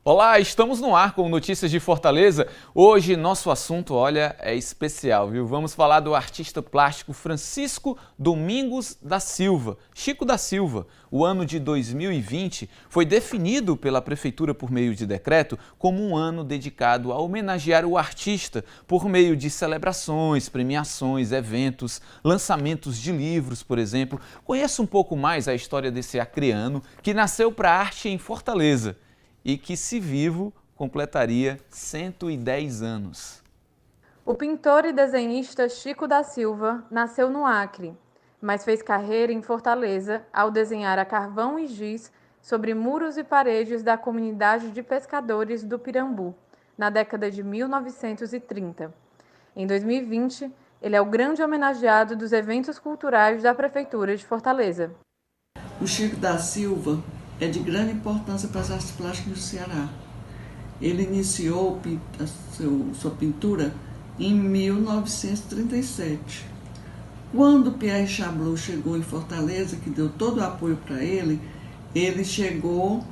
Olá, estamos no ar com Notícias de Fortaleza. Hoje nosso assunto, olha, é especial, viu? Vamos falar do artista plástico Francisco Domingos da Silva, Chico da Silva. O ano de 2020 foi definido pela Prefeitura por meio de decreto como um ano dedicado a homenagear o artista por meio de celebrações, premiações, eventos, lançamentos de livros, por exemplo. Conheça um pouco mais a história desse acreano que nasceu para a arte em Fortaleza e que, se vivo, completaria 110 anos. O pintor e desenhista Chico da Silva nasceu no Acre, mas fez carreira em Fortaleza ao desenhar a carvão e giz sobre muros e paredes da comunidade de pescadores do Pirambu, na década de 1930. Em 2020, ele é o grande homenageado dos eventos culturais da Prefeitura de Fortaleza. O Chico da Silva é de grande importância para as artes plásticas do Ceará. Ele iniciou sua pintura em 1937. Quando Pierre Chablot chegou em Fortaleza, que deu todo o apoio para ele chegou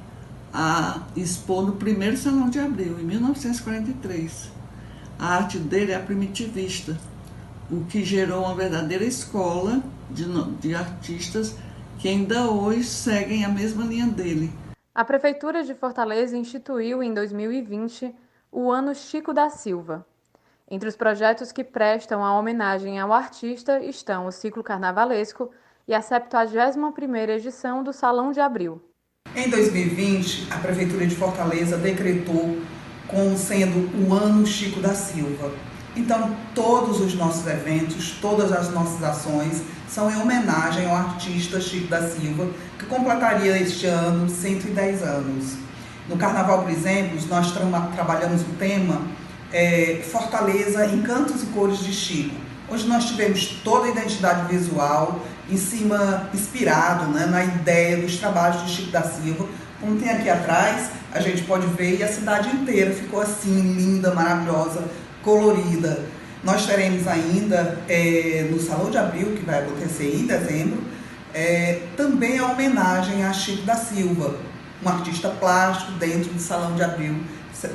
a expor no primeiro Salão de Abril, em 1943. A arte dele é a primitivista, o que gerou uma verdadeira escola de artistas que ainda hoje seguem a mesma linha dele. A Prefeitura de Fortaleza instituiu em 2020 o Ano Chico da Silva. Entre os projetos que prestam a homenagem ao artista estão o ciclo carnavalesco e a 71ª edição do Salão de Abril. Em 2020, a Prefeitura de Fortaleza decretou como sendo o Ano Chico da Silva. Então, todos os nossos eventos, todas as nossas ações são em homenagem ao artista Chico da Silva, que completaria este ano 110 anos. No Carnaval, por exemplo, nós trabalhamos o tema Fortaleza em Cantos e Cores de Chico. Hoje nós tivemos toda a identidade visual inspirado, né, na ideia dos trabalhos de Chico da Silva. Como tem aqui atrás, a gente pode ver e a cidade inteira ficou assim, linda, maravilhosa, colorida. Nós teremos ainda no Salão de Abril, que vai acontecer em dezembro, também a homenagem a Chico da Silva, um artista plástico dentro do Salão de Abril,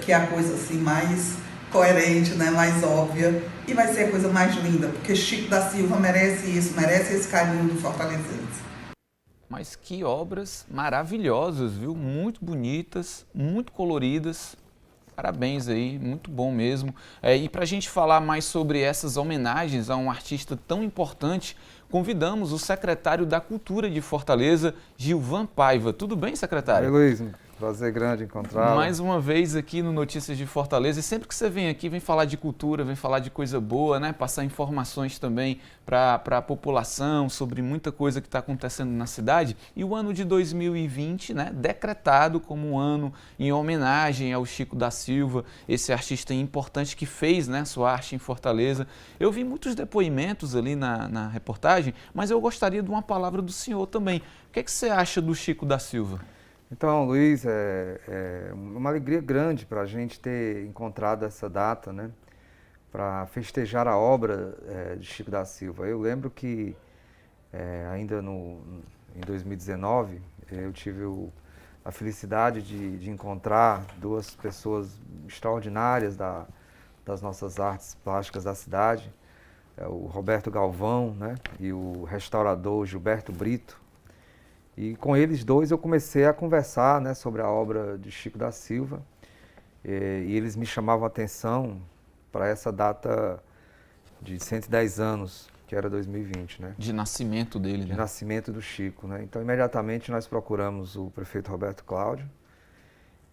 que é a coisa assim mais coerente, né, mais óbvia, e vai ser a coisa mais linda, porque Chico da Silva merece isso, merece esse carinho do fortalezense. Mas que obras maravilhosas, viu? Muito bonitas, muito coloridas. Parabéns aí, muito bom mesmo. E para a gente falar mais sobre essas homenagens a um artista tão importante, convidamos o secretário da Cultura de Fortaleza, Gilvan Paiva. Tudo bem, secretário? Oi, Luiz. Prazer grande encontrá-lo. Mais uma vez aqui no Notícias de Fortaleza, e sempre que você vem aqui, vem falar de cultura, vem falar de coisa boa, né? Passar informações também para a população sobre muita coisa que está acontecendo na cidade. E o ano de 2020, né, decretado como um ano em homenagem ao Chico da Silva, esse artista importante que fez, né, sua arte em Fortaleza. Eu vi muitos depoimentos ali na reportagem, mas eu gostaria de uma palavra do senhor também. O que é que você acha do Chico da Silva? Então, Luiz, é uma alegria grande para a gente ter encontrado essa data, né, para festejar a obra de Chico da Silva. Eu lembro que ainda em 2019 eu tive a felicidade de encontrar duas pessoas extraordinárias das nossas artes plásticas da cidade, o Roberto Galvão, né, e o restaurador Gilberto Brito. E com eles dois eu comecei a conversar, né, sobre a obra de Chico da Silva, e eles me chamavam a atenção para essa data de 110 anos, que era 2020, né? De nascimento dele, De né? nascimento do Chico, né? Então, imediatamente nós procuramos o prefeito Roberto Cláudio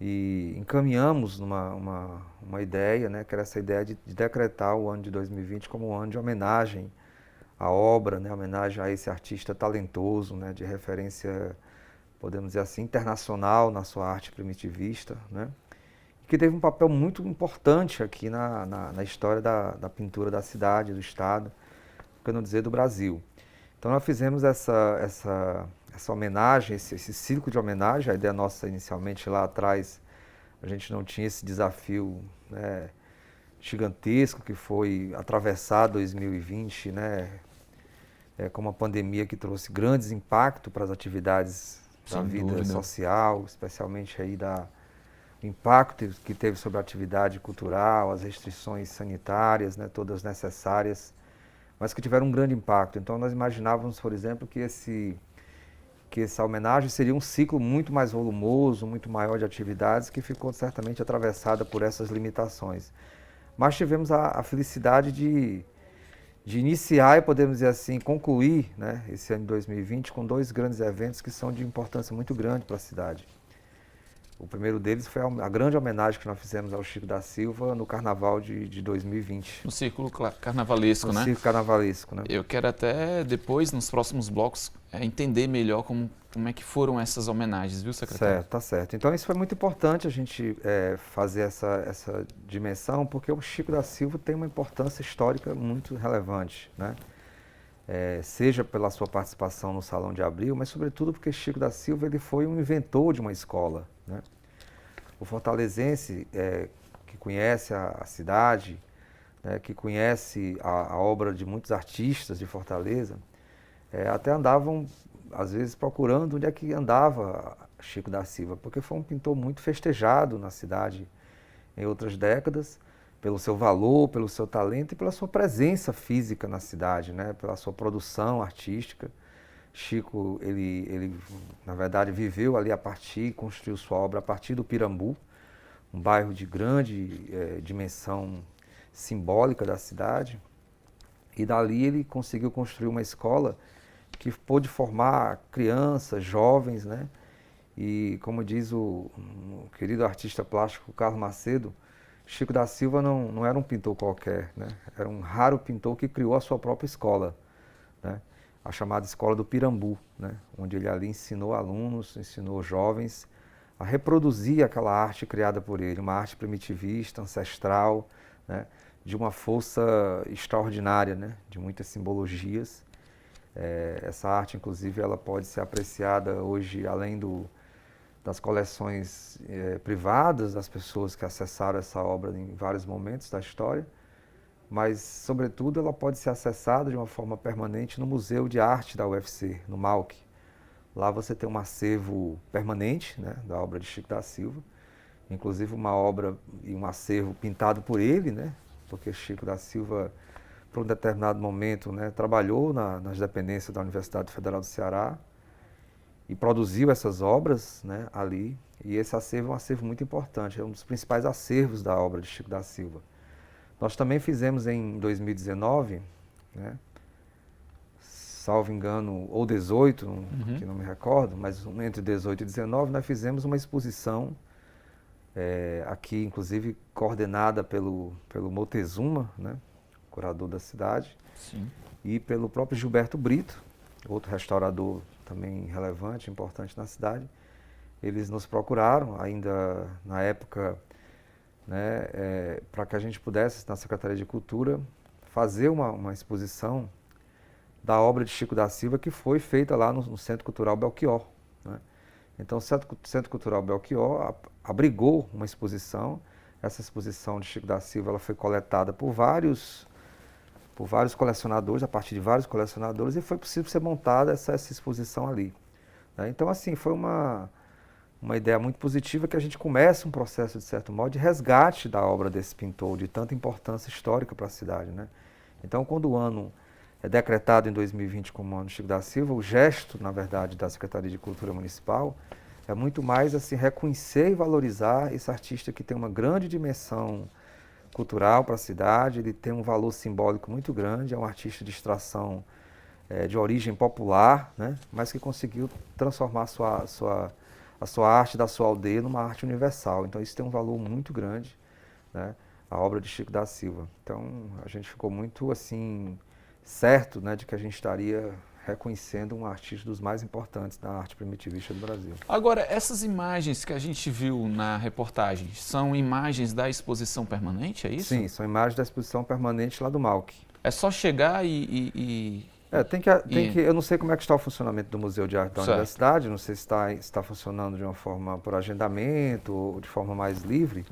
e encaminhamos uma ideia, né, que era essa ideia de decretar o ano de 2020 como um ano de homenagem a obra, né, homenagem a esse artista talentoso, né, de referência, podemos dizer assim, internacional na sua arte primitivista, né, que teve um papel muito importante aqui na história da pintura da cidade, do estado, por que não dizer do Brasil. Então nós fizemos essa homenagem, esse ciclo de homenagem. A ideia nossa inicialmente lá atrás, a gente não tinha esse desafio, né, gigantesco que foi atravessar 2020, né, com uma pandemia que trouxe grandes impactos para as atividades da vida social, especialmente aí o impacto que teve sobre a atividade cultural, as restrições sanitárias, né, todas necessárias, mas que tiveram um grande impacto. Então nós imaginávamos, por exemplo, que essa homenagem seria um ciclo muito mais volumoso, muito maior de atividades, que ficou certamente atravessada por essas limitações. Mas tivemos a felicidade de iniciar e, podemos dizer assim, concluir, né, esse ano de 2020 com 2 grandes eventos que são de importância muito grande para a cidade. O primeiro deles foi a grande homenagem que nós fizemos ao Chico da Silva no Carnaval de 2020. No círculo carnavalesco, né? No círculo carnavalesco, né? Eu quero até depois, nos próximos blocos, entender melhor como é que foram essas homenagens, viu, secretário? Certo, tá certo. Então isso foi muito importante a gente fazer essa dimensão, porque o Chico da Silva tem uma importância histórica muito relevante, né? Seja pela sua participação no Salão de Abril, mas sobretudo porque Chico da Silva ele foi um inventor de uma escola, né? O fortalezense que conhece a cidade, né, que conhece a obra de muitos artistas de Fortaleza, até andavam, às vezes, procurando onde é que andava Chico da Silva, porque foi um pintor muito festejado na cidade em outras décadas, pelo seu valor, pelo seu talento e pela sua presença física na cidade, né, pela sua produção artística. Chico, ele na verdade viveu ali construiu sua obra a partir do Pirambu, um bairro de grande dimensão simbólica da cidade, e dali ele conseguiu construir uma escola que pôde formar crianças, jovens, né? E como diz o querido artista plástico Carlos Macedo, Chico da Silva não era um pintor qualquer, né? Era um raro pintor que criou a sua própria escola, né? A chamada Escola do Pirambu, né? Onde ele ali ensinou alunos, ensinou jovens a reproduzir aquela arte criada por ele, uma arte primitivista, ancestral, né? De uma força extraordinária, né? De muitas simbologias. Essa arte, inclusive, ela pode ser apreciada hoje, além das coleções privadas das pessoas que acessaram essa obra em vários momentos da história, mas, sobretudo, ela pode ser acessada de uma forma permanente no Museu de Arte da UFC, no MAUC. Lá você tem um acervo permanente, né, da obra de Chico da Silva, inclusive uma obra e um acervo pintado por ele, né, porque Chico da Silva, por um determinado momento, né, trabalhou nas dependências da Universidade Federal do Ceará e produziu essas obras, né, ali. E esse acervo é um acervo muito importante, é um dos principais acervos da obra de Chico da Silva. Nós também fizemos em 2019, né, salvo engano, ou 18, que não me recordo, mas entre 18 e 19, nós fizemos uma exposição aqui, inclusive, coordenada pelo Moctezuma, né, curador da cidade, Sim. E pelo próprio Gilberto Brito, outro restaurador também relevante, importante na cidade. Eles nos procuraram, ainda na época, né, para que a gente pudesse, na Secretaria de Cultura, fazer uma exposição da obra de Chico da Silva, que foi feita lá no Centro Cultural Belchior, né? Então, o Centro Cultural Belchior abrigou uma exposição. Essa exposição de Chico da Silva ela foi coletada por vários colecionadores, a partir de vários colecionadores, e foi possível ser montada essa exposição ali, né? Então, assim, foi uma ideia muito positiva que a gente começa um processo, de certo modo, de resgate da obra desse pintor, de tanta importância histórica para a cidade, né? Então, quando o ano é decretado em 2020 como ano Chico da Silva, o gesto, na verdade, da Secretaria de Cultura Municipal é muito mais assim, reconhecer e valorizar esse artista que tem uma grande dimensão cultural para a cidade, ele tem um valor simbólico muito grande, é um artista de extração de origem popular, né? Mas que conseguiu transformar a sua arte da sua aldeia numa arte universal. Então isso tem um valor muito grande, né? A obra de Chico da Silva. Então a gente ficou muito assim certo, né, de que a gente estaria reconhecendo um artista dos mais importantes da arte primitivista do Brasil. Agora, essas imagens que a gente viu na reportagem, são imagens da exposição permanente, é isso? Sim, são imagens da exposição permanente lá do MAUC. É só chegar eu não sei como é que está o funcionamento do Museu de Arte da Universidade, não sei se está funcionando de uma forma por agendamento ou de forma mais livre,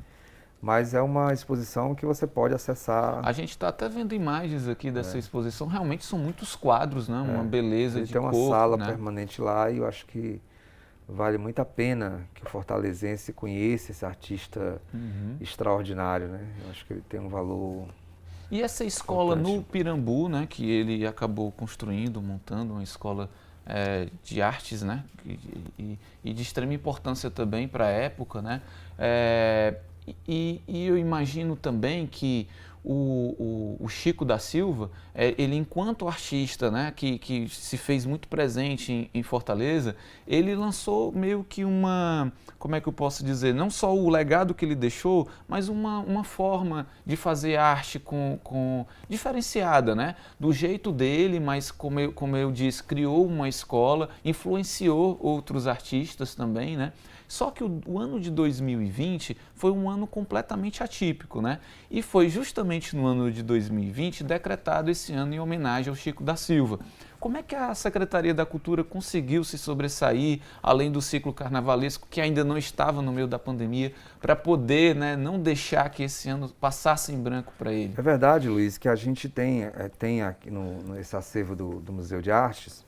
mas é uma exposição que você pode acessar. A gente está até vendo imagens aqui dessa exposição, realmente são muitos quadros, né? Uma beleza de cor. Tem uma sala né? permanente lá e eu acho que vale muito a pena que o fortalezense conheça esse artista extraordinário, né? Eu acho que ele tem um valor. E essa escola importante. no Pirambu, né, que ele acabou construindo, montando uma escola de artes, né, e de extrema importância também para a época, né, e eu imagino também que o Chico da Silva, ele enquanto artista, né, que se fez muito presente em Fortaleza, ele lançou meio que como é que eu posso dizer, não só o legado que ele deixou, mas uma forma de fazer arte diferenciada, né, do jeito dele, mas como eu disse, criou uma escola, influenciou outros artistas também, né. Só que o ano de 2020 foi um ano completamente atípico, né? E foi justamente no ano de 2020 decretado esse ano em homenagem ao Chico da Silva. Como é que a Secretaria da Cultura conseguiu se sobressair, além do ciclo carnavalesco, que ainda não estava no meio da pandemia, para poder, né, não deixar que esse ano passasse em branco para ele? É verdade, Luiz, que a gente tem aqui nesse acervo do Museu de Artes,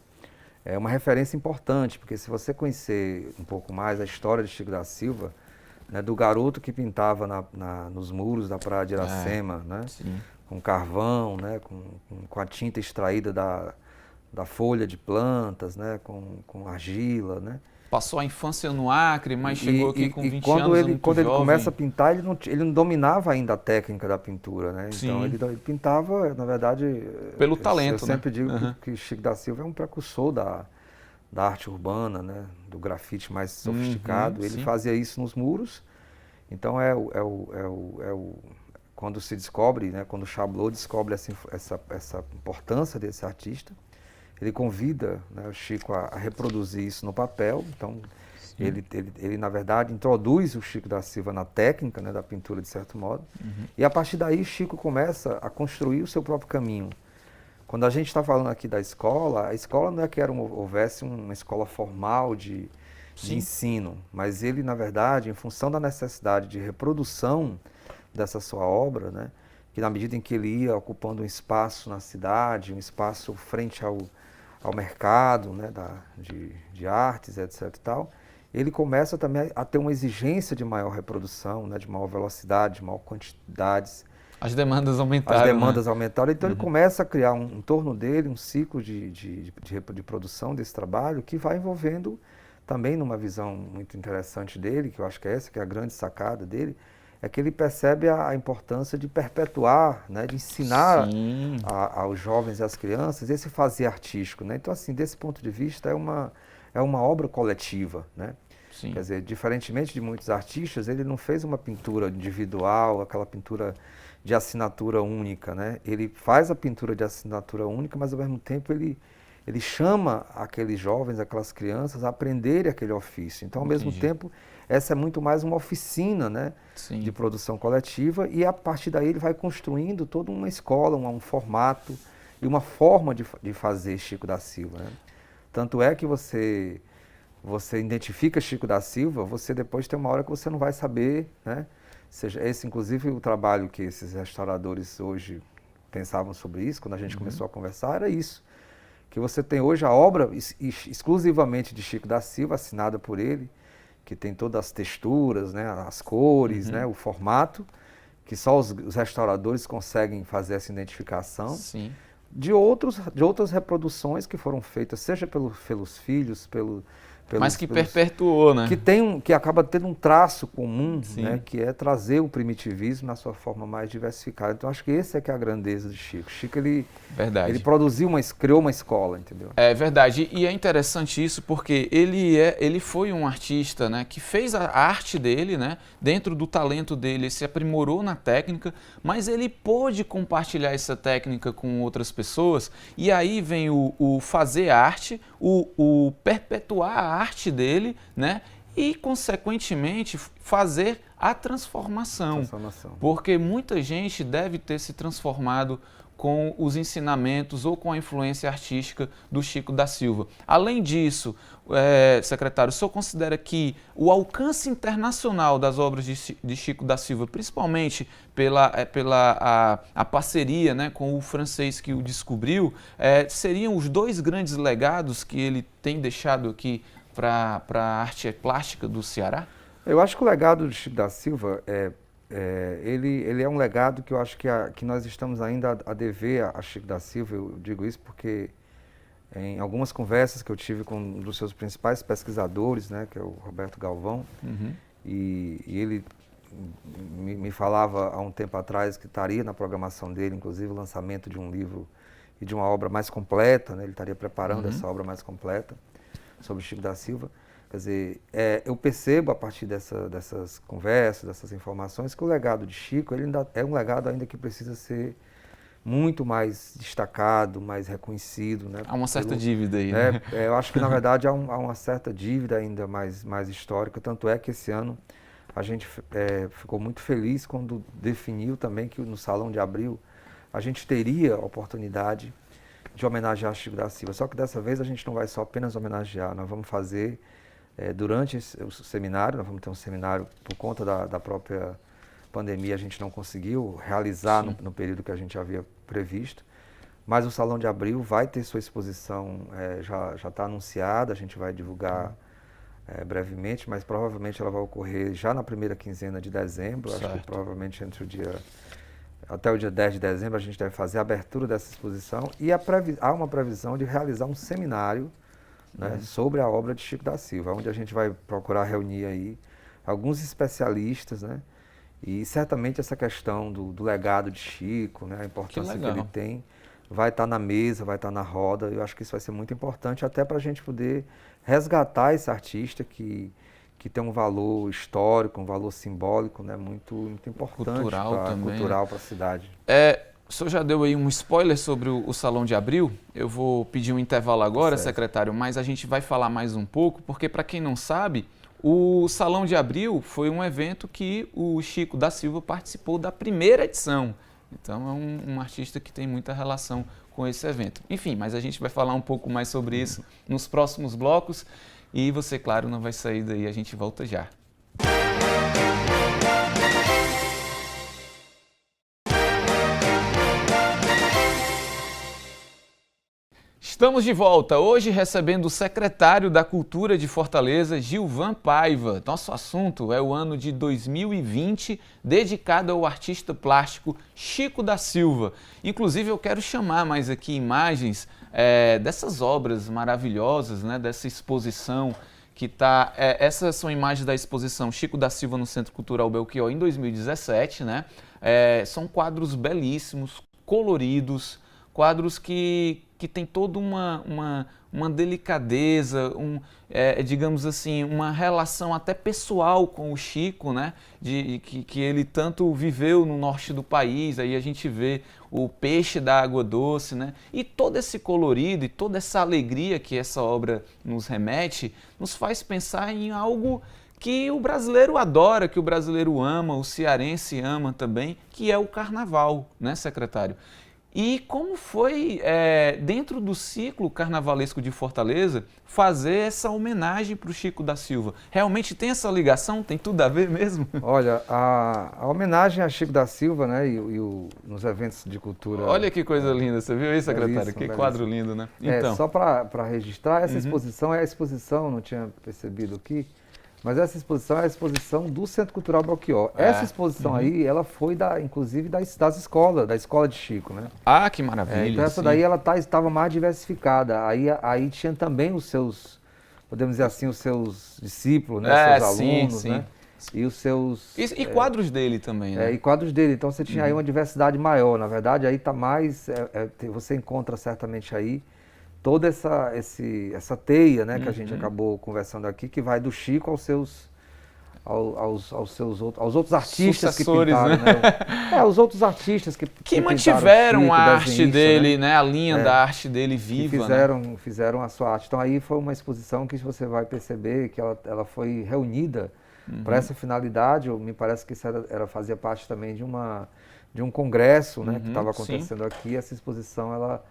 é uma referência importante, porque se você conhecer um pouco mais a história de Chico da Silva, né, do garoto que pintava nos muros da Praia de Iracema, né, com carvão, né, com a tinta extraída da folha de plantas, né, com argila, né. Passou a infância no Acre, mas chegou aqui com 20 quando anos, ele começa a pintar, ele não dominava ainda a técnica da pintura, né? Então ele pintava, na verdade, pelo talento, eu sempre digo né? que Chico da Silva é um precursor da arte urbana, né? Do grafite mais sofisticado. Ele fazia isso nos muros. Então quando se descobre, né? Quando o Chablot descobre essa importância desse artista, ele convida, né, o Chico a reproduzir isso no papel. Então, ele, na verdade, introduz o Chico da Silva na técnica, né, da pintura, de certo modo. E, a partir daí, Chico começa a construir o seu próprio caminho. Quando a gente está falando aqui da escola, a escola não é que houvesse uma escola formal de ensino, mas ele, na verdade, em função da necessidade de reprodução dessa sua obra, né, que na medida em que ele ia ocupando um espaço na cidade, um espaço frente ao mercado, né, de artes, etc. e tal, ele começa também a ter uma exigência de maior reprodução, né, de maior velocidade, de maior quantidades. As demandas aumentaram. As demandas aumentaram, então ele começa a criar em torno dele um ciclo de produção desse trabalho que vai envolvendo também, numa visão muito interessante dele, que eu acho que é essa que é a grande sacada dele, é que ele percebe a importância de perpetuar, né, de ensinar aos jovens e às crianças esse fazer artístico, né? Então, assim, desse ponto de vista, é uma obra coletiva, né? Sim. Quer dizer, diferentemente de muitos artistas, ele não fez uma pintura individual, aquela pintura de assinatura única, né? Ele faz a pintura de assinatura única, mas ao mesmo tempo ele chama aqueles jovens, aquelas crianças a aprenderem aquele ofício. Então, ao mesmo tempo, essa é muito mais uma oficina, né, de produção coletiva, e a partir daí ele vai construindo toda uma escola, um formato e uma forma de fazer Chico da Silva, né? Tanto é que você identifica Chico da Silva, você depois tem uma hora que você não vai saber, né? Seja esse, inclusive, o trabalho que esses restauradores hoje pensavam sobre isso, quando a gente começou a conversar, era isso. Que você tem hoje a obra exclusivamente de Chico da Silva, assinada por ele, que tem todas as texturas, né, as cores, né, o formato, que só os restauradores conseguem fazer essa identificação. Sim. De outras reproduções que foram feitas, seja pelos filhos, mas que perpetuou, né? Que acaba tendo um traço comum, né, que é trazer o primitivismo na sua forma mais diversificada. Então, acho que esse é que é a grandeza de Chico. Chico, ele criou uma escola, entendeu? É verdade, e é interessante isso porque ele foi um artista, né, que fez a arte dele, né, dentro do talento dele, se aprimorou na técnica, mas ele pôde compartilhar essa técnica com outras pessoas, e aí vem o fazer arte, o perpetuar a arte dele, né, e, consequentemente, fazer a transformação. Porque muita gente deve ter se transformado com os ensinamentos ou com a influência artística do Chico da Silva. Além disso, secretário, o senhor considera que o alcance internacional das obras de Chico da Silva, principalmente pela parceria, né, com o francês que o descobriu, seriam os dois grandes legados que ele tem deixado aqui para a arte plástica do Ceará? Eu acho que o legado de Chico da Silva ele é um legado que eu acho que nós estamos ainda a dever a Chico da Silva. Eu digo isso porque em algumas conversas que eu tive com um dos seus principais pesquisadores, né, que é o Roberto Galvão, e ele me falava há um tempo atrás que estaria na programação dele, inclusive, o lançamento de um livro e de uma obra mais completa, né, ele estaria preparando essa obra mais completa sobre Chico da Silva. Quer dizer, eu percebo a partir dessas conversas, dessas informações, que o legado de Chico ele ainda é um legado ainda que precisa ser muito mais destacado, mais reconhecido. Né, há uma certa dívida aí, né? Eu acho que, na verdade, há uma certa dívida ainda mais histórica, tanto é que esse ano a gente ficou muito feliz quando definiu também que no Salão de Abril a gente teria a oportunidade de homenagear Chico da Silva. Só que dessa vez a gente não vai só apenas homenagear, nós vamos fazer... durante o seminário, nós vamos ter um seminário por conta da própria pandemia, a gente não conseguiu realizar no período que a gente havia previsto, mas o Salão de Abril vai ter sua exposição, já está anunciada, a gente vai divulgar brevemente, mas provavelmente ela vai ocorrer já na primeira quinzena de dezembro, acho que provavelmente até o dia 10 de dezembro a gente deve fazer a abertura dessa exposição e há uma previsão de realizar um seminário, né, sobre a obra de Chico da Silva, onde a gente vai procurar reunir aí alguns especialistas, né, e certamente essa questão do legado de Chico, né, a importância que ele tem, vai estar na mesa, vai estar na roda. Eu acho que isso vai ser muito importante até para a gente poder resgatar esse artista que tem um valor histórico, um valor simbólico, né, muito importante, cultural para a cidade. O senhor já deu aí um spoiler sobre o Salão de Abril. Eu vou pedir um intervalo agora, secretário, mas a gente vai falar mais um pouco, porque para quem não sabe, o Salão de Abril foi um evento que o Chico da Silva participou da primeira edição. Então é um artista que tem muita relação com esse evento. Enfim, mas a gente vai falar um pouco mais sobre isso nos próximos blocos. E você, claro, não vai sair daí, a gente volta já. Estamos de volta, hoje recebendo o secretário da Cultura de Fortaleza, Gilvan Paiva. Nosso assunto é o ano de 2020, dedicado ao artista plástico Chico da Silva. Inclusive, eu quero chamar mais aqui imagens dessas obras maravilhosas, né, dessa exposição que está... essas são imagens da exposição Chico da Silva no Centro Cultural Belchior em 2017, né? São quadros belíssimos, coloridos, quadros que tem toda uma delicadeza, digamos assim, uma relação até pessoal com o Chico, né? Que ele tanto viveu no norte do país, aí a gente vê o peixe da água doce, né? E todo esse colorido e toda essa alegria que essa obra nos remete, nos faz pensar em algo que o brasileiro adora, que o brasileiro ama, o cearense ama também, que é o carnaval, né, secretário? E como foi, dentro do ciclo carnavalesco de Fortaleza, fazer essa homenagem para o Chico da Silva? Realmente tem essa ligação? Tem tudo a ver mesmo? Olha, a homenagem a Chico da Silva, né, nos eventos de cultura... Olha que coisa linda, você viu aí, secretário? Que quadro lindo, né? Então. Só para registrar, essa exposição, não tinha percebido aqui, mas essa exposição é a exposição do Centro Cultural Belchior. Essa exposição aí, ela foi inclusive das escolas, da escola de Chico, né? Ah, que maravilha! Então essa daí ela estava mais diversificada. Aí tinha também os seus, podemos dizer assim, os seus discípulos, né? Seus alunos, né? E os seus... E quadros dele também, né? E quadros dele. Então você tinha aí uma diversidade maior. Na verdade, aí está mais... você encontra certamente aí toda essa teia, né, que a gente acabou conversando aqui, que vai do Chico aos outros artistas que pintaram, né? Os outros artistas que mantiveram Chico, a arte dele, né? A linha da arte dele viva, fizeram a sua arte. Então aí foi uma exposição que você vai perceber que ela foi reunida para essa finalidade. Me parece que isso fazia parte também de um congresso, né, que estava acontecendo aqui. Essa exposição ela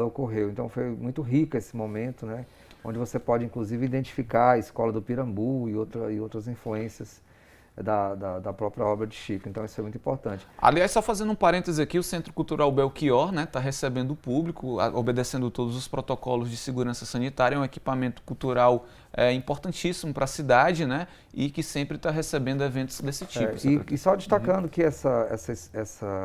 ocorreu. Então foi muito rico esse momento, né? Onde você pode inclusive identificar a escola do Pirambu e outras influências da própria obra de Chico. Então isso é muito importante. Aliás, só fazendo um parêntese aqui, o Centro Cultural Belchior, né, está recebendo o público, obedecendo todos os protocolos de segurança sanitária, é um equipamento cultural importantíssimo para a cidade, né, e que sempre está recebendo eventos desse tipo. E só destacando que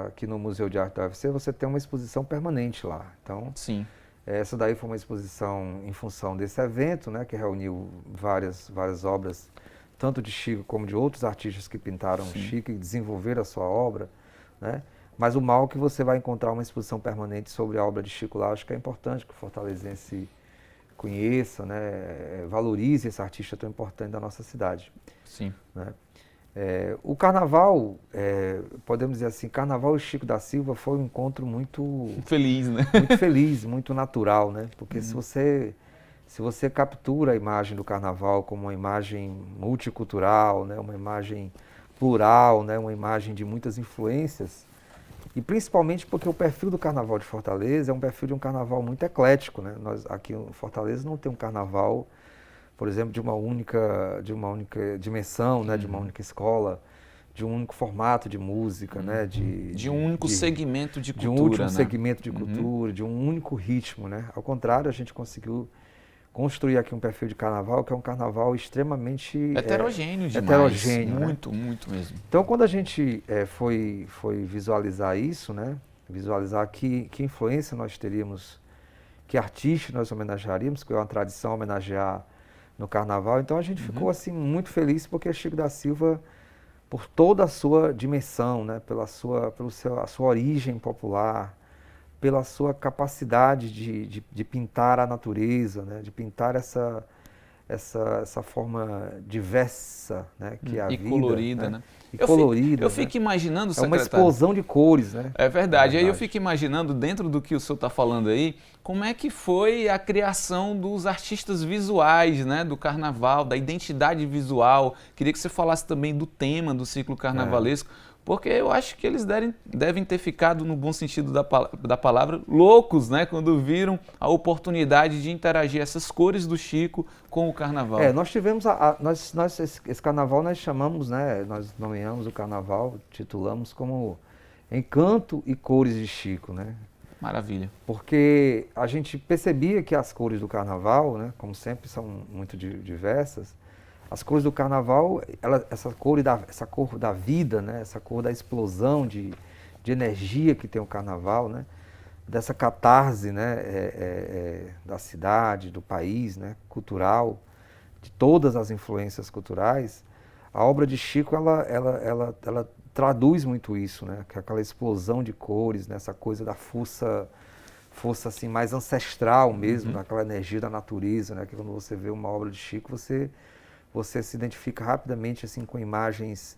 aqui no Museu de Arte da UFC você tem uma exposição permanente lá. Então, sim. Essa daí foi uma exposição em função desse evento, né, que reuniu várias obras, tanto de Chico como de outros artistas que pintaram Chico e desenvolveram a sua obra, né? Mas o mal é que você vai encontrar uma exposição permanente sobre a obra de Chico lá, acho que é importante que o fortalezense conheça, né, valorize esse artista tão importante da nossa cidade. Sim. Né? O Carnaval, podemos dizer assim, Carnaval e Chico da Silva foi um encontro muito feliz, né? Muito feliz, muito natural, né? Porque se você captura a imagem do Carnaval como uma imagem multicultural, né? Uma imagem plural, né? Uma imagem de muitas influências, e principalmente porque o perfil do Carnaval de Fortaleza é um perfil de um Carnaval muito eclético, né? Nós aqui em Fortaleza não tem um Carnaval, por exemplo, de uma única dimensão, né? De uma única escola, de um único formato de música, né? De um único segmento de cultura, de um único né? segmento de cultura, de um único ritmo, né? Ao contrário, a gente conseguiu construir aqui um perfil de carnaval que é um carnaval extremamente heterogêneo demais. Heterogêneo, muito, né? muito mesmo. Então, quando a gente foi visualizar isso, né? Visualizar que influência nós teríamos, que artista nós homenagearíamos, que é uma tradição homenagear no carnaval. Então, a gente ficou assim muito feliz porque Chico da Silva, por toda a sua dimensão, né? Pela sua origem popular, pela sua capacidade de pintar a natureza, né? De pintar essa forma diversa, né? Que é a vida. Colorida, né? E colorida. Eu fico imaginando, secretário... É uma explosão de cores, né? É verdade. Aí eu fico imaginando, dentro do que o senhor está falando aí, como é que foi a criação dos artistas visuais, né? Do carnaval, da identidade visual. Queria que você falasse também do tema do ciclo carnavalesco, porque eu acho que eles devem ter ficado, no bom sentido da palavra, loucos, né? Quando viram a oportunidade de interagir essas cores do Chico com o carnaval. Nós tivemos, esse carnaval nós chamamos, né? Nós nomeamos o carnaval, titulamos como Encanto e Cores de Chico, né? Maravilha. Porque a gente percebia que as cores do carnaval, né? Como sempre, são muito diversas. As cores do carnaval, essa cor da vida, né? Essa cor da explosão de energia que tem o carnaval, né? Dessa catarse, né? Da cidade, do país, né? Cultural, de todas as influências culturais. A obra de Chico, ela traduz muito isso, né? Que é aquela explosão de cores, né? Essa coisa da força assim, mais ancestral mesmo, daquela energia da natureza, né? Que quando você vê uma obra de Chico, você se identifica rapidamente assim com imagens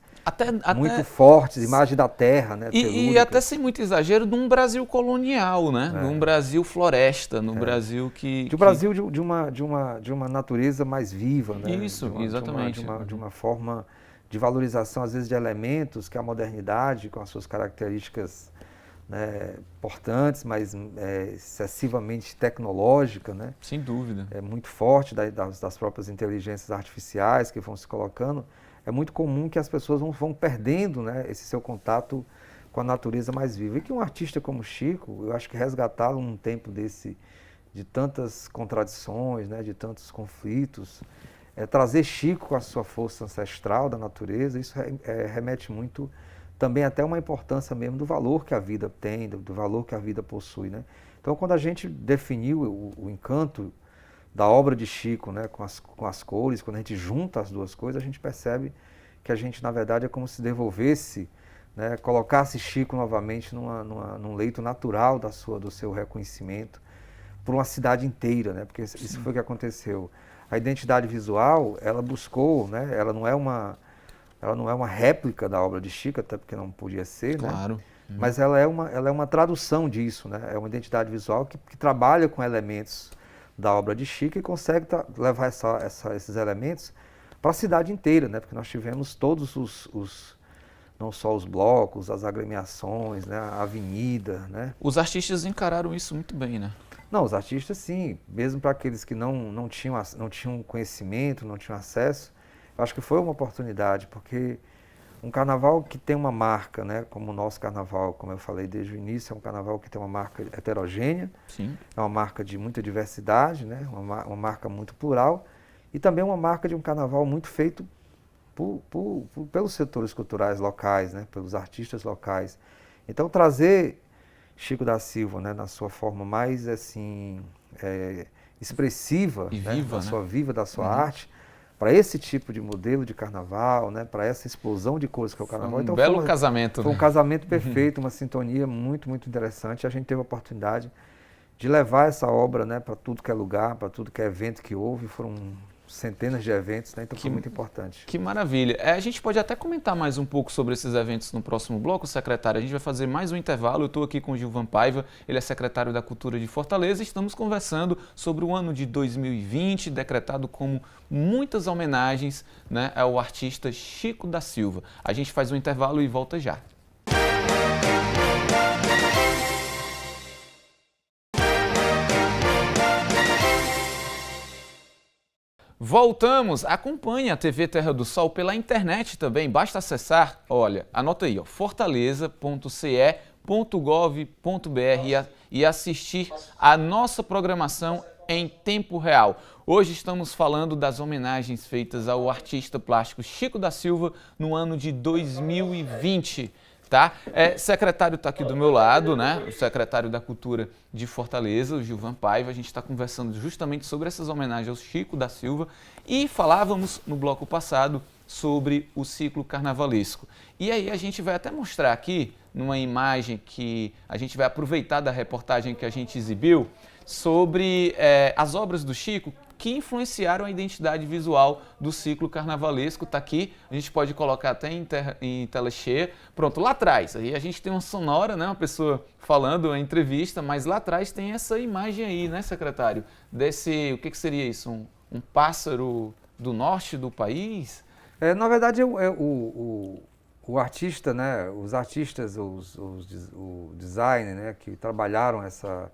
muito fortes, imagem da terra, né? E até sem muito exagero, de um Brasil colonial, né? De um Brasil floresta, no Brasil que... De um Brasil de uma natureza mais viva, né? Isso, exatamente. De uma forma de valorização, às vezes, de elementos que a modernidade, com as suas características, né, importantes, mas excessivamente tecnológica, né? Sem dúvida. É muito forte das próprias inteligências artificiais que vão se colocando. É muito comum que as pessoas vão perdendo, né, esse seu contato com a natureza mais viva. E que um artista como Chico, eu acho que resgatá-lo num tempo de tantas contradições, né, de tantos conflitos, trazer Chico com a sua força ancestral da natureza, isso remete muito também até uma importância mesmo do valor que a vida tem, do valor que a vida possui, né? Então, quando a gente definiu o encanto da obra de Chico, né, com as cores, quando a gente junta as duas coisas, a gente percebe que a gente, na verdade, é como se devolvesse, né, colocasse Chico novamente num leito natural do seu reconhecimento por uma cidade inteira, né? Porque isso foi o que aconteceu. A identidade visual, ela buscou, né, ela não é uma réplica da obra de Chico, até porque não podia ser, claro, né? Mas ela é uma tradução disso, né? É uma identidade visual que trabalha com elementos da obra de Chico e consegue levar esses elementos para a cidade inteira, né? Porque nós tivemos todos não só os blocos, as agremiações, né? A avenida, né? Os artistas encararam isso muito bem, né? Não, os artistas sim, mesmo para aqueles que não tinham conhecimento, não tinham acesso, eu acho que foi uma oportunidade, porque um carnaval que tem uma marca, né, como o nosso carnaval, como eu falei desde o início, é um carnaval que tem uma marca heterogênea, Sim. é uma marca de muita diversidade, né, uma marca muito plural, e também uma marca de um carnaval muito feito pelos setores culturais locais, né, pelos artistas locais. Então, trazer Chico da Silva, né, na sua forma mais assim expressiva, E né, viva, da sua arte, para esse tipo de modelo de carnaval, né, para essa explosão de cores que é o carnaval. Então, belo casamento. Foi um casamento perfeito, uma sintonia muito, muito interessante. A gente teve a oportunidade de levar essa obra, né, para tudo que é lugar, para tudo que é evento que houve. Foram centenas de eventos, né? Então foi muito importante. Que maravilha. A gente pode até comentar mais um pouco sobre esses eventos no próximo bloco, secretário. A gente vai fazer mais um intervalo. Eu estou aqui com o Gilvan Paiva, ele é secretário da Cultura de Fortaleza. Estamos conversando sobre o ano de 2020, decretado como muitas homenagens, né, ao artista Chico da Silva. A gente faz um intervalo e volta já. Voltamos, acompanhe a TV Terra do Sol pela internet também, basta acessar, olha, anota aí, ó, fortaleza.ce.gov.br e assistir a nossa programação em tempo real. Hoje estamos falando das homenagens feitas ao artista plástico Chico da Silva no ano de 2020. Tá? Secretário está aqui do meu lado, né? O secretário da Cultura de Fortaleza, o Gilvan Paiva. A gente está conversando justamente sobre essas homenagens ao Chico da Silva e falávamos no bloco passado sobre o ciclo carnavalesco. E aí a gente vai até mostrar aqui, numa imagem que a gente vai aproveitar da reportagem que a gente exibiu, sobre as obras do Chico que influenciaram a identidade visual do ciclo carnavalesco. Está aqui, a gente pode colocar até em tela cheia. Pronto, lá atrás, aí a gente tem uma sonora, né, uma pessoa falando, uma entrevista, mas lá atrás tem essa imagem aí, né, secretário? Desse, o que seria isso? Um pássaro do norte do país? Na verdade, o artista, né, os artistas, o design, né, que trabalharam essa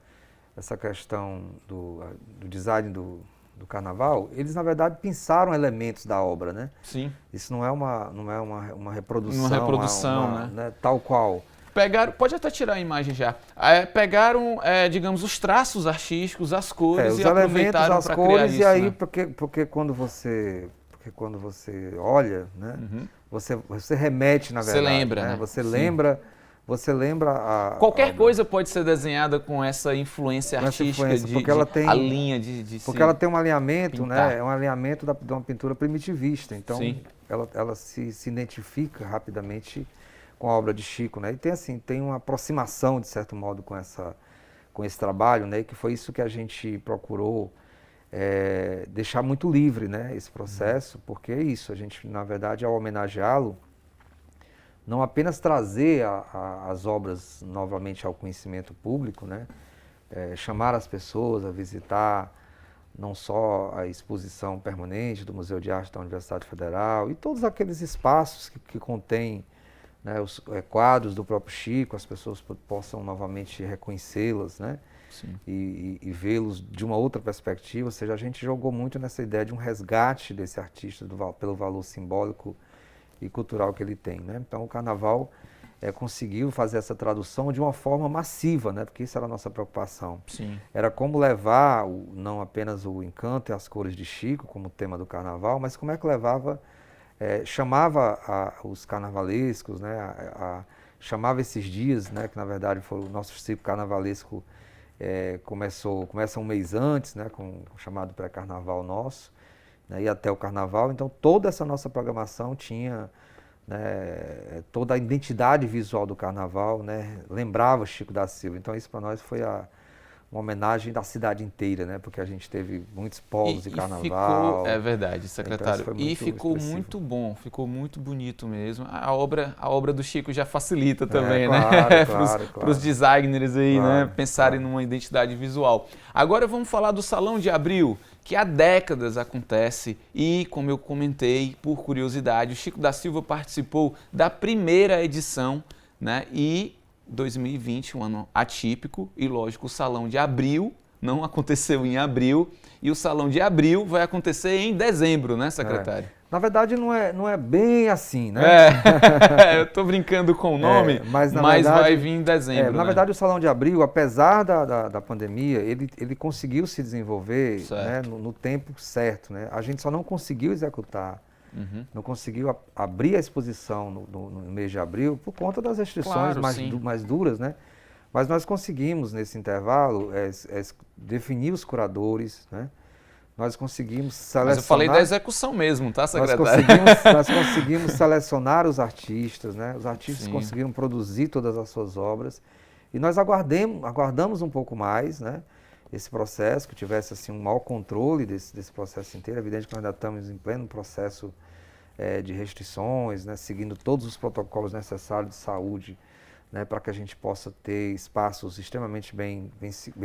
questão do design do carnaval, eles na verdade pensaram elementos da obra, né? Sim. Isso não é uma reprodução, uma reprodução, né, tal qual. Pegaram, pode até tirar a imagem já. Pegaram, digamos, os traços artísticos, as cores e aproveitaram para criar isso. E aí, né? porque quando você olha, né, você remete, na verdade. Você lembra, né? Você lembra qualquer coisa pode ser desenhada com essa influência artística, porque ela tem a linha de porque ela tem um alinhamento, pintar. né? É um alinhamento de uma pintura primitivista. Então, Sim. ela se identifica rapidamente com a obra de Chico, né? E tem uma aproximação, de certo modo, com esse trabalho, né? E que foi isso que a gente procurou deixar muito livre, né? Esse processo, porque é isso. A gente, na verdade, ao homenageá-lo, não apenas trazer as obras novamente ao conhecimento público, né? Chamar as pessoas a visitar não só a exposição permanente do Museu de Arte da Universidade Federal e todos aqueles espaços que contêm, né, os quadros do próprio Chico, as pessoas possam novamente reconhecê-las, né? Sim. E vê-los de uma outra perspectiva. Ou seja, a gente jogou muito nessa ideia de um resgate desse artista pelo valor simbólico e cultural que ele tem, né? Então o carnaval conseguiu fazer essa tradução de uma forma massiva, né? Porque isso era a nossa preocupação. Sim. Era como levar não apenas o encanto e as cores de Chico como tema do carnaval, mas como é que levava, chamava os carnavalescos, né? Chamava esses dias, né? Que na verdade foi o nosso ciclo carnavalesco, começa um mês antes, né? Com o chamado pré-carnaval nosso, né, e até o carnaval. Então toda essa nossa programação tinha, né, toda a identidade visual do carnaval, né, lembrava Chico da Silva. Então isso para nós foi uma homenagem da cidade inteira, né, porque a gente teve muitos polos de carnaval. É verdade, secretário. Então, ficou muito bom, ficou muito bonito mesmo. A obra do Chico já facilita também, né? Claro, para os designers aí, claro, né, pensarem numa identidade visual. Agora vamos falar do Salão de Abril, que há décadas acontece e, como eu comentei, por curiosidade, o Chico da Silva participou da primeira edição, né, e 2020, um ano atípico, e lógico, o Salão de Abril não aconteceu em abril, e o Salão de Abril vai acontecer em dezembro, né, secretário? Na verdade, não é bem assim, né? Eu tô brincando com o nome, mas verdade, vai vir em dezembro, na né? verdade, o Salão de Abril, apesar da pandemia, ele conseguiu se desenvolver, né, no tempo certo, né? A gente só não conseguiu executar, não conseguiu abrir a exposição no mês de abril por conta das restrições mais duras, né? Mas nós conseguimos, nesse intervalo, definir os curadores, né? Nós conseguimos selecionar... Mas eu falei da execução mesmo, tá, secretário? Nós conseguimos selecionar os artistas, né? Os artistas conseguiram produzir todas as suas obras. E nós aguardamos um pouco mais, né? Esse processo, que tivesse assim, um maior controle desse processo inteiro. É evidente que nós ainda estamos em pleno processo de restrições, né? Seguindo todos os protocolos necessários de saúde, né, para que a gente possa ter espaços extremamente bem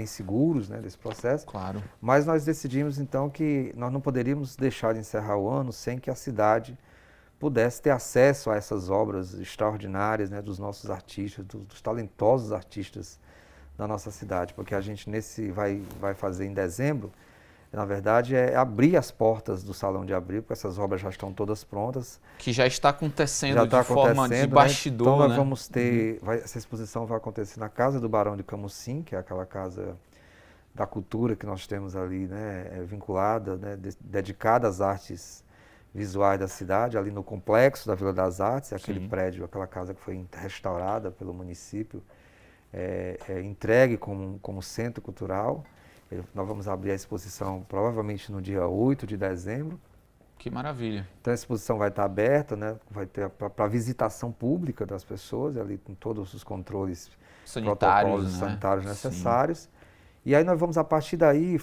seguros, né, desse processo. Claro. Mas nós decidimos, então, que nós não poderíamos deixar de encerrar o ano sem que a cidade pudesse ter acesso a essas obras extraordinárias, né, dos nossos artistas, dos talentosos artistas da nossa cidade. Porque a gente vai fazer em dezembro, na verdade, é abrir as portas do Salão de Abril, porque essas obras já estão todas prontas. Que já está acontecendo de forma de bastidor, né? Então nós né? vamos ter, essa exposição vai acontecer na Casa do Barão de Camusim, que é aquela casa da cultura que nós temos ali, né, vinculada, né, dedicada às artes visuais da cidade, ali no complexo da Vila das Artes, aquele prédio, aquela casa que foi restaurada pelo município, entregue como centro cultural. Nós vamos abrir a exposição provavelmente no dia 8 de dezembro. Que maravilha. Então a exposição vai estar aberta, né? Vai ter para visitação pública das pessoas, ali com todos os controles protocolos sanitários necessários. E aí nós vamos, a partir daí,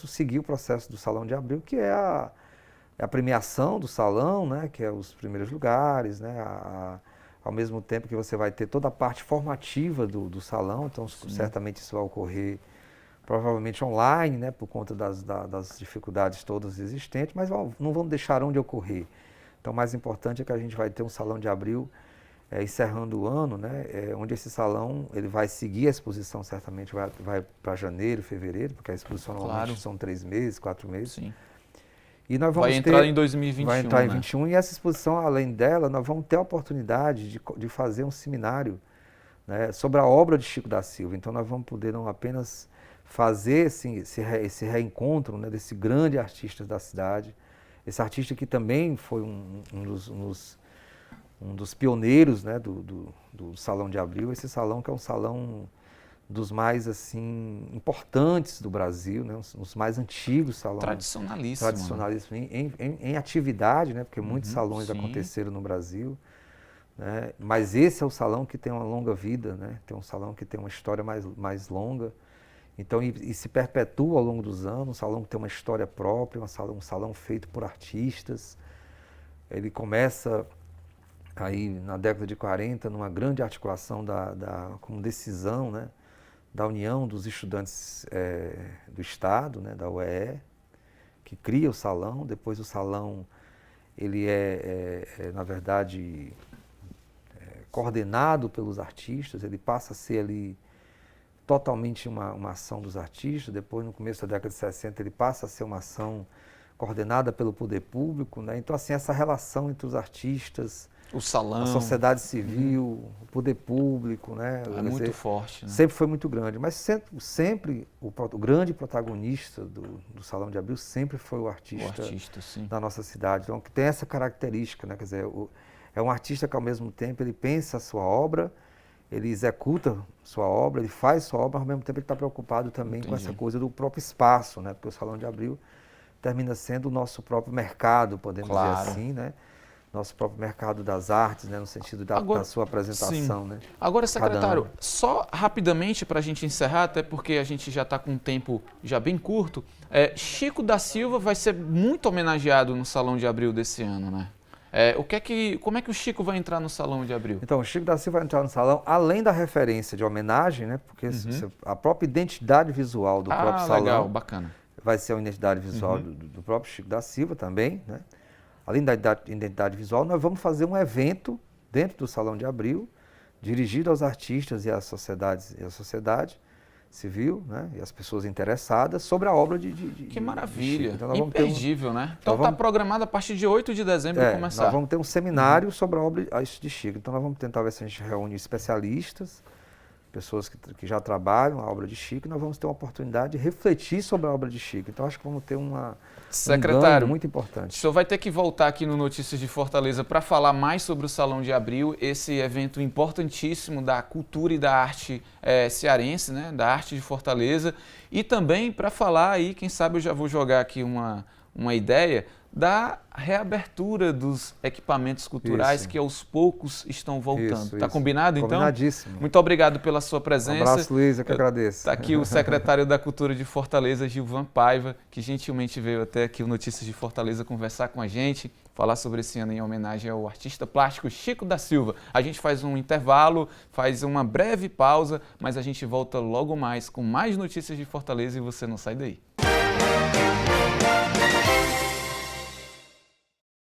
seguir o processo do Salão de Abril, que é a premiação do salão, né? Que é os primeiros lugares, né? Ao mesmo tempo que você vai ter toda a parte formativa do salão, então certamente isso vai ocorrer provavelmente online, né, por conta das dificuldades todas existentes, mas não vão deixar de ocorrer. Então, o mais importante é que a gente vai ter um Salão de Abril encerrando o ano, né, onde esse salão ele vai seguir a exposição, certamente vai para janeiro, fevereiro, porque a exposição normalmente são 3 meses, 4 meses. Sim. E nós vamos vai entrar em 2021. Vai entrar em né? 2021, e essa exposição, além dela, nós vamos ter a oportunidade de fazer um seminário, né, sobre a obra de Chico da Silva. Então, nós vamos poder não apenas fazer esse reencontro, né, desse grande artista da cidade, esse artista que também foi um dos pioneiros, né, do Salão de Abril, esse salão que é um salão dos mais assim importantes do Brasil, né, os mais antigos salões. Tradicionalíssimo em atividade, né, porque muitos salões aconteceram no Brasil. Né, mas esse é o salão que tem uma longa vida, né, tem um salão que tem uma história mais longa. Então, e se perpetua ao longo dos anos, um salão que tem uma história própria, um salão feito por artistas. Ele começa aí na década de 40, numa grande articulação como decisão, né, da União dos Estudantes do Estado, né, da UEE, que cria o salão. Depois o salão ele na verdade, coordenado pelos artistas, ele passa a ser ali totalmente uma ação dos artistas. Depois, no começo da década de 60, ele passa a ser uma ação coordenada pelo poder público, né? Então, assim, essa relação entre os artistas, o salão, a sociedade civil, o poder público, né? É muito forte, né? Sempre foi muito grande, mas sempre o grande protagonista do Salão de Abril sempre foi o artista da nossa cidade. Então, que tem essa característica, né? Quer dizer, é um artista que, ao mesmo tempo, ele pensa a sua obra, ele executa sua obra, ele faz sua obra, mas ao mesmo tempo ele está preocupado também com essa coisa do próprio espaço, né? Porque o Salão de Abril termina sendo o nosso próprio mercado, podemos dizer assim, né? Nosso próprio mercado das artes, né? No sentido da sua apresentação, né? Agora, secretário, só rapidamente para a gente encerrar, até porque a gente já está com um tempo já bem curto, Chico da Silva vai ser muito homenageado no Salão de Abril desse ano, né? Como é que o Chico vai entrar no Salão de Abril? Então, o Chico da Silva vai entrar no salão, além da referência de homenagem, né? Porque a própria identidade visual do próprio salão, legal, bacana, vai ser a identidade visual do próprio Chico da Silva também, né? Além da identidade visual, nós vamos fazer um evento dentro do Salão de Abril, dirigido aos artistas e à sociedade, civil, né, e as pessoas interessadas sobre a obra de Que maravilha, Chico. Então, nós vamos ter imperdível, né? Então está programado a partir de 8 de dezembro começar. Nós vamos ter um seminário sobre a obra de Chico. Então nós vamos tentar ver se a gente reúne especialistas, pessoas que já trabalham a obra de Chico, e nós vamos ter uma oportunidade de refletir sobre a obra de Chico. Então acho que vamos ter um ganho muito importante. O senhor vai ter que voltar aqui no Notícias de Fortaleza para falar mais sobre o Salão de Abril, esse evento importantíssimo da cultura e da arte cearense, né, da arte de Fortaleza, e também para falar aí, quem sabe eu já vou jogar aqui uma ideia, da reabertura dos equipamentos culturais que aos poucos estão voltando. Está combinado, então? Combinadíssimo. Muito obrigado pela sua presença. Um abraço, Luiz, eu que agradeço. Está aqui o secretário da Cultura de Fortaleza, Gilvan Paiva, que gentilmente veio até aqui o Notícias de Fortaleza conversar com a gente, falar sobre esse ano em homenagem ao artista plástico Chico da Silva. A gente faz um intervalo, faz uma breve pausa, mas a gente volta logo mais com mais notícias de Fortaleza e você não sai daí.